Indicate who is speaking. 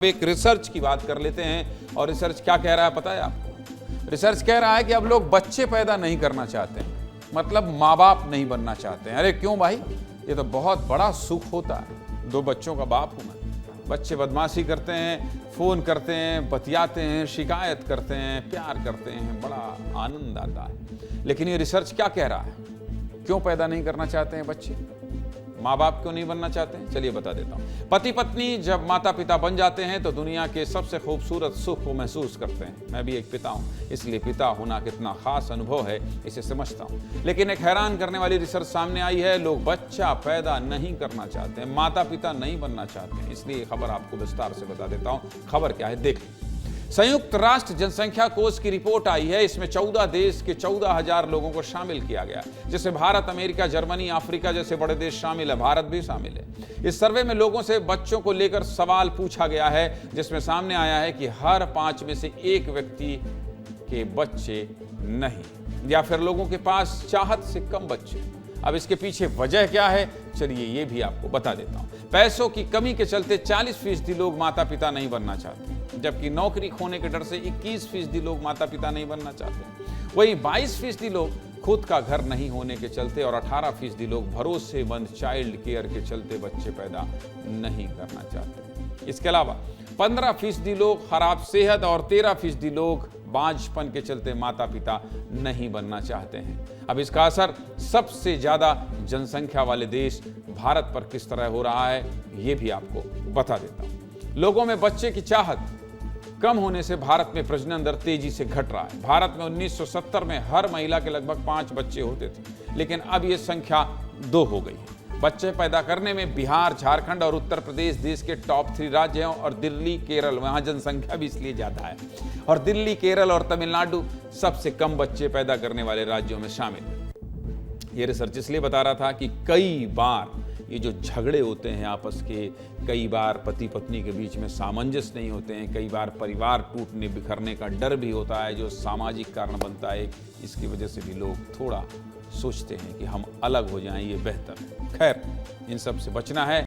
Speaker 1: एक रिसर्च की बात कर लेते हैं और रिसर्च क्या कह रहा है पता है आपको? रिसर्च कह रहा है कि अब लोग बच्चे पैदा नहीं करना चाहते हैं, मतलब माँ बाप नहीं बनना चाहते हैं। अरे क्यों भाई, ये तो बहुत बड़ा सुख होता है। 2 बच्चों का बाप हूं मैं। बच्चे बदमाशी करते हैं, फोन करते हैं, बतियाते हैं, शिकायत करते हैं, प्यार करते हैं, बड़ा आनंद आता है। लेकिन ये रिसर्च क्या कह रहा है, क्यों पैदा नहीं करना चाहते हैं बच्चे, माँ बाप क्यों नहीं बनना चाहते हैं? चलिए बता देता हूँ। पति पत्नी जब माता पिता बन जाते हैं तो दुनिया के सबसे खूबसूरत सुख को महसूस करते हैं। मैं भी एक पिता हूँ, इसलिए पिता होना कितना खास अनुभव है इसे समझता हूँ। लेकिन एक हैरान करने वाली रिसर्च सामने आई है, लोग बच्चा पैदा नहीं करना चाहते हैं, माता पिता नहीं बनना चाहते हैं। इसलिए खबर आपको विस्तार से बता देता हूँ। खबर क्या है देख। संयुक्त राष्ट्र जनसंख्या कोष की रिपोर्ट आई है। इसमें 14 देश के 14,000 लोगों को शामिल किया गया, जिसमें भारत, अमेरिका, जर्मनी, अफ्रीका जैसे बड़े देश शामिल है। भारत भी शामिल है। इस सर्वे में लोगों से बच्चों को लेकर सवाल पूछा गया है, जिसमें सामने आया है कि हर 5 में से 1 व्यक्ति के बच्चे नहीं, या फिर लोगों के पास चाहत से कम बच्चे। अब इसके पीछे वजह क्या है, चलिए ये भी आपको बता देता हूं। पैसों की कमी के चलते 40% लोग माता पिता नहीं बनना चाहते, जबकि नौकरी खोने के डर से 21% लोग माता पिता नहीं बनना चाहते। वहीं 22% लोग खुद का घर नहीं होने के चलते और 18% लोग भरोसेमंद चाइल्ड केयर के चलते बच्चे पैदा नहीं करना चाहते। इसके अलावा 15% लोग खराब सेहत और 13% लोग बांझपन के चलते माता पिता नहीं बनना चाहते हैं। अब इसका असर सबसे ज्यादा जनसंख्या वाले देश भारत पर किस तरह हो रहा है, ये भी आपको बता देता हूं। लोगों में बच्चे की चाहत कम होने से भारत में प्रजनन दर तेजी से घट रहा है। भारत में 1970 में हर महिला के लगभग 5 बच्चे होते थे, लेकिन अब यह संख्या 2 हो गई है। बच्चे पैदा करने में बिहार, झारखंड और उत्तर प्रदेश देश के टॉप 3 राज्य हैं, और दिल्ली, केरल, वहां जनसंख्या भी इसलिए ज्यादा है, और दिल्ली, केरल और तमिलनाडु सबसे कम बच्चे पैदा करने वाले राज्यों में शामिल है। यह रिसर्च इसलिए बता रहा था कि कई बार ये जो झगड़े होते हैं आपस के, कई बार पति पत्नी के बीच में सामंजस्य नहीं होते हैं, कई बार परिवार टूटने बिखरने का डर भी होता है, जो सामाजिक कारण बनता है। इसकी वजह से भी लोग थोड़ा सोचते हैं कि हम अलग हो जाएं, ये बेहतर है। खैर, इन सब से बचना है